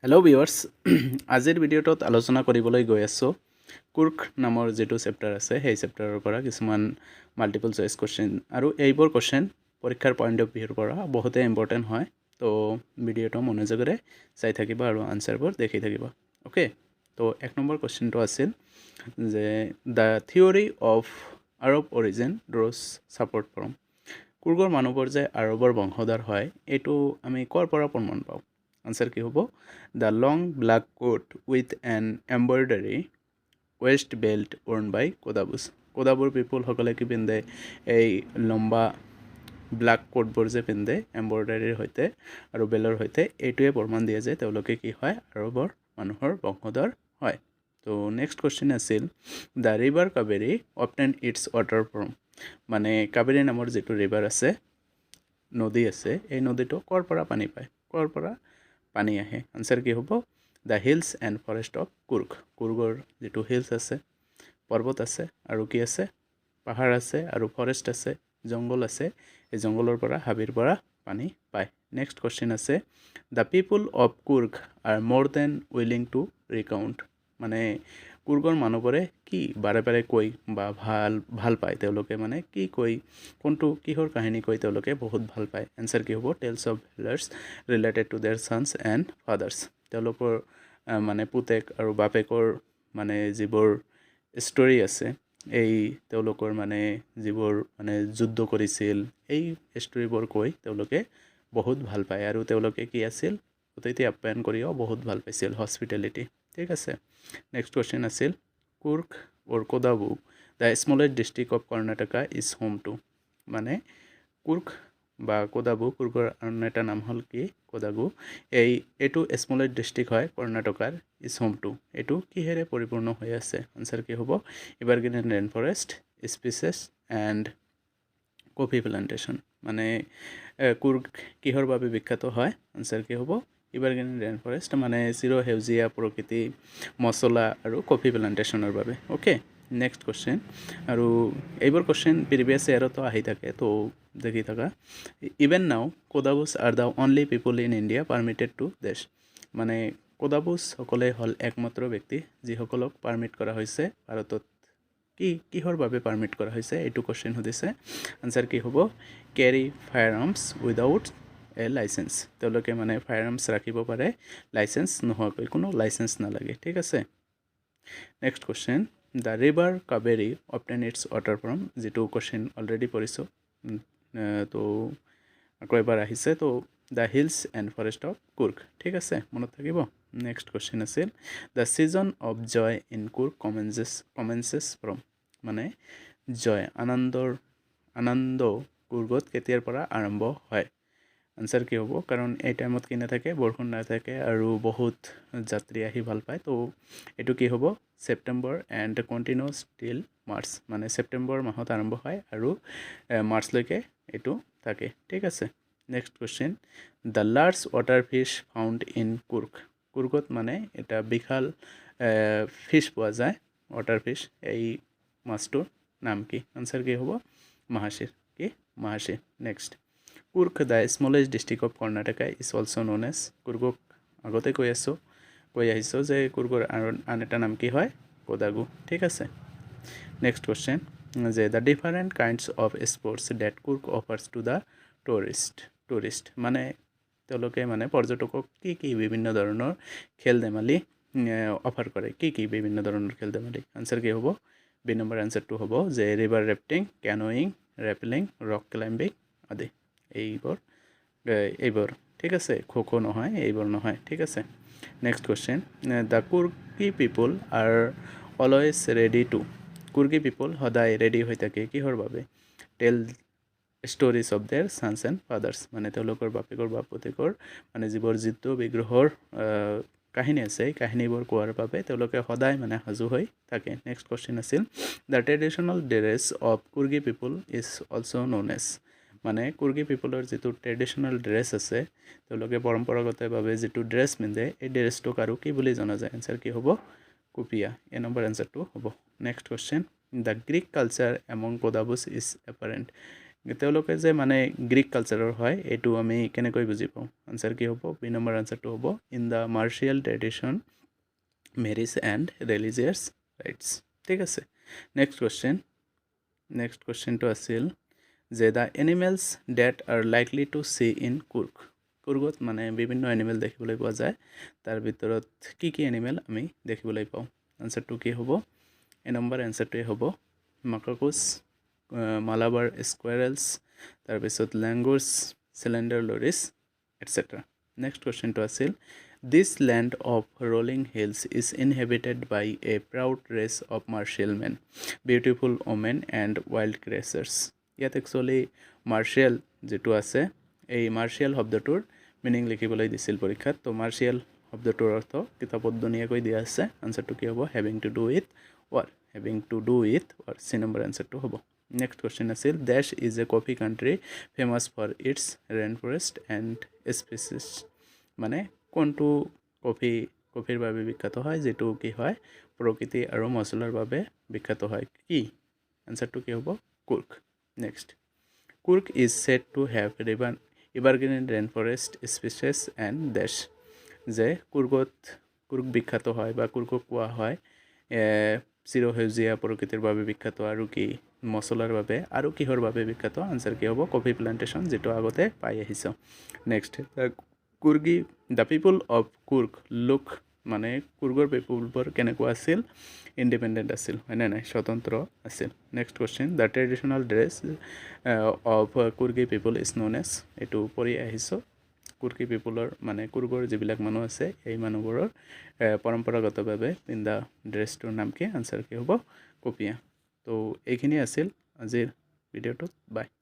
hello' viewers আজিৰ ভিডিঅ'টোত আলোচনা কৰিবলৈ গৈ আছোঁ কুৰ্ক নামৰ যিটো চেপ্টাৰ আছে সেই চেপ্টাৰৰ পৰা কিছুমান মাল্টিপল চইচ কুৱেশ্যন আৰু এইবোৰ কুৱেশ্যন পৰীক্ষাৰ পইণ্ট অফ ভিউৰ পৰা বহুতে ইম্পৰ্টেণ্ট হয় তো ভিডিঅ'টো মনোযোগেৰে চাই থাকিবা আৰু আনচাৰবোৰ দেখি থাকিবা অ'কে তো 1 নম্বৰ কুৱেশ্যনটো আছিল যে the theory of Arab origin draws support from কুৰ্গৰ মানুহবোৰ যে আৰবৰ বংশধৰ হয় এইটো আমি ক'ৰ পৰা প্ৰমাণ পাওঁ আনসাৰ কি হব the long black coat with an embroidery waist belt worn by কোদাবুৰ পিপুল সকলে কি পিন্ধে এই লম্বা ব্ল্যাক কোটবোৰ যে পিন্ধে এম্ব্ৰইডাৰীৰ সৈতে আৰু বেলৰ সৈতে এইটোৱে প্ৰমাণ দিয়ে যে তেওঁলোকে কি হয় আৰবৰ মানুহৰ বংশধৰ হয় তো নেক্সট কুৱেশ্যন আছিল the river Kaveri obtain its water from মানে কাবেৰী নামৰ যিটো ৰিভাৰ আছে নদী আছে এই নদীটো ক'ৰ পৰা পানী পায় ক'ৰ পৰা পানী আহে আনসাৰ কি হ'ব the hills and forest of কুৰ্গৰ যিটো হিলছ আছে পৰ্বত আছে আৰু কি আছে পাহাৰ আছে আৰু ফৰেষ্ট আছে জংগল আছে এই জংগলৰ পৰা হাবিৰ পৰা পানী পায় নেক্সট কুৱেশ্যন আছে the people of Coorg R মোৰ দেন উইলিং টু ৰিকাউণ্ট মানে কুৰ্গৰ মানুহবোৰে কি বাৰে বাৰে কৈ বা ভাল পায় তেওঁলোকে মানে কি কৈ কোনটো কিহৰ কাহিনী কৈ তেওঁলোকে বহুত ভাল পায় এনসাৰ কি হ'ব tales of valours related to their sons and fathers তেওঁলোকৰ মানে পুতেক আৰু বাপেকৰ মানে যিবোৰ ষ্টৰী আছে এই তেওঁলোকৰ মানে যিবোৰ মানে যুদ্ধ কৰিছিল এই ষ্টৰীবোৰ কৈ তেওঁলোকে বহুত ভাল পায় আৰু তেওঁলোকে কি আছিল অতিথি আপ্যায়ন কৰিও বহুত ভাল পাইছিল হস্পিটেলিটি ঠিক আছে নেক্সট কুৱেশ্যন আছিল Coorg or Kodagu the smallest district of Karnataka is home to মানে কুৰ্গ বা কোদাবু কুৰ্গৰ আন এটা নাম হ'ল কি কোদাগু এইটো স্মলেষ্ট ডিষ্ট্ৰিক্ট হয় কৰ্ণাটকাৰ ইজ হোম টু এইটো কিহেৰে পৰিপূৰ্ণ হৈ আছে আনসাৰ কি হ'ব evergreen rain forest species and coffee plantation মানে কুৰ্গ কিহৰ বাবে বিখ্যাত হয় আনসাৰ কি হ'ব এভাৰগ্ৰীন ৰেইন ফৰেষ্ট মানে চিৰসেউজীয়া প্ৰকৃতি মছলা আৰু কফি প্লান্টেশ্যনৰ বাবে অ'কে নেক্সট কুৱেশ্যন আৰু এইবোৰ কুৱেশ্যন প্ৰিভিয়াছ ইয়াৰতো আহি থাকে তো দেখি থাকা even now Kodavas are the only people in India permitted to দেশ মানে কোদাবুছসকলে হ'ল একমাত্ৰ ব্যক্তি যিসকলক পাৰ্মিট কৰা হৈছে ভাৰতত কিহৰ বাবে পাৰ্মিট কৰা হৈছে এইটো কুৱেশ্যন সুধিছে আনসাৰ কি হ'ব carry fire arms without a licence তেওঁলোকে মানে ফায়াৰ আৰ্মছ ৰাখিব পাৰে লাইচেন্স নোহোৱাকৈ কোনো লাইচেন্স নালাগে ঠিক আছে next question the river Kaveri obtain its water from যিটো কুৱেশ্যন অলৰেডি পঢ়িছোঁ তো আকৌ এবাৰ আহিছে তো the hills and forest of Coorg ঠিক আছে মনত থাকিব নেক্সট কুৱেশ্যন আছিল the season of joy in Coorg commences from মানে জয় আনন্দ কুৰ্গত কেতিয়াৰ পৰা আৰম্ভ হয় আনসাৰ কি হ'ব কাৰণ এই টাইমত কি নাথাকে বৰষুণ নাথাকে আৰু বহুত যাত্ৰী আহি ভাল পায় তো এইটো কি হ'ব ছেপ্টেম্বৰ এণ্ড কণ্টিনিউছ টিল মাৰ্চ মানে ছেপ্টেম্বৰ মাহত আৰম্ভ হয় আৰু মাৰ্চলৈকে এইটো থাকে ঠিক আছে next question the large water fish found in কুৰ্গত মানে এটা বিশাল ফিছ পোৱা যায় ৱাটাৰ ফিছ এই মাছটোৰ নাম কি আনসাৰ কি হ'ব mahseer next Coorg the smallest district of Karnataka is also' known as কুৰ্গক আগতে কৈ আহিছোঁ যে কুৰ্গৰ আন এটা নাম কি হয় কোদাগু ঠিক আছে নেক্সট কুৱেশ্যন যে the different kinds of sports that Coorg offers to the tourist মানে তেওঁলোকে মানে পৰ্যটকক কি বিভিন্ন ধৰণৰ খেল ধেমালি অফাৰ কৰে কি বিভিন্ন ধৰণৰ খেল ধেমালি আনসাৰ কি হ'ব বি নম্বৰ আনসাৰটো হ'ব যে river rafting canoeing rappelling rock climbing আদি এইবোৰ ঠিক আছে খো নহয় এইবোৰ নহয় ঠিক আছে next question the Coorgi people are always ready to Coorgi people সদায় ৰেডি হৈ থাকে কিহৰ বাবে tell stories of their sons and fathers মানে তেওঁলোকৰ বাপেকৰ বা পুতেকৰ মানে যিবোৰ যুদ্ধ বিগ্ৰহৰ কাহিনী আছে এই কাহিনীবোৰ কোৱাৰ বাবে তেওঁলোকে সদায় মানে সাজু হৈ থাকে নেক্সট কুৱেশ্যন আছিল the traditional dress of Coorgi people is also' known as মানে কুৰ্গী পিপুলৰ যিটো ট্ৰেডিশ্যনেল ড্ৰেছ আছে তেওঁলোকে পৰম্পৰাগতভাৱে যিটো ড্ৰেছ পিন্ধে এই ড্ৰেছটোক আৰু কি বুলি জনা যায় আনসাৰ কি হ'ব কুপিয়া এই নম্বৰ আনসাৰটো হ'ব next question the Greek culture among Kodavas is apparent তেওঁলোকে যে মানে গ্ৰীক কালচাৰৰ হয় এইটো আমি কেনেকৈ বুজি পাওঁ আনসাৰ কি হ'ব বি নম্বৰ আনসাৰটো হ'ব in the martial tradition marriage and religious rites ঠিক আছে নেক্সট কুৱেশ্যনটো আছিল যে the animals that are likely to see in কুৰ্গত মানে বিভিন্ন এনিমেল দেখিবলৈ পোৱা যায় তাৰ ভিতৰত কি এনিমেল আমি দেখিবলৈ পাওঁ আনসাৰটো কি হ'ব এ নম্বৰ এনসাৰটোৱে হ'ব মাকাকুছ মালাবাৰ স্কুৱেৰেলছ তাৰপিছত langurs slender lorises etcetera next কুৱেশ্যনটো আছিল this land of rolling hills is inhabited by a proud race of martial men beautiful women and wild creatures ইয়াত একচুৱেলি মাৰ্চিয়েল যিটো আছে এই মাৰ্চিয়েল শব্দটোৰ মিনিং লিখিবলৈ দিছিল পৰীক্ষাত তো মাৰ্চিয়েল শব্দটোৰ অৰ্থ কিতাপত ধুনীয়াকৈ দিয়া আছে আনসাৰটো কি হ'ব having to do with war C number এনসাৰটো হ'ব নেক্সট কুৱেশ্যন আছিল দেশ is a coffee country famous for its rain forest and species মানে কোনটো কফিৰ বাবে বিখ্যাত হয় যিটো কি হয় প্ৰকৃতি আৰু মছলাৰ বাবে বিখ্যাত হয় কি আনসাৰটো কি হ'ব Coorg next Coorg is said to have evergreen rain forest species and দেশ যে কুৰ্গ বিখ্যাত হয় বা কুৰ্গক কোৱা হয় চিৰসেউজীয়া প্ৰকৃতিৰ বাবে বিখ্যাত আৰু কি মছলাৰ বাবে আৰু কিহৰ বাবে বিখ্যাত আনসাৰ কি হ'ব কফি প্লান্টেশ্যন যেটো আগতে পাই আহিছো next the people of Coorg look মানে কুৰ্গৰ পিপলবোৰ কেনেকুৱা আছিল ইণ্ডিপেণ্ডেণ্ট আছিল হয়নে নাই স্বতন্ত্ৰ আছিল next question the traditional dress of Coorgi people is known as এইটো পঢ়ি আহিছোঁ কুৰ্গী পিপলৰ মানে কুৰ্গৰ যিবিলাক মানুহ আছে এই মানুহবোৰৰ পৰম্পৰাগতভাৱে পিন্ধা ড্ৰেছটোৰ নাম কি আনসাৰ কি হ'ব কপিয়া তো এইখিনি আছিল আজিৰ ভিডিঅ'টোত বাই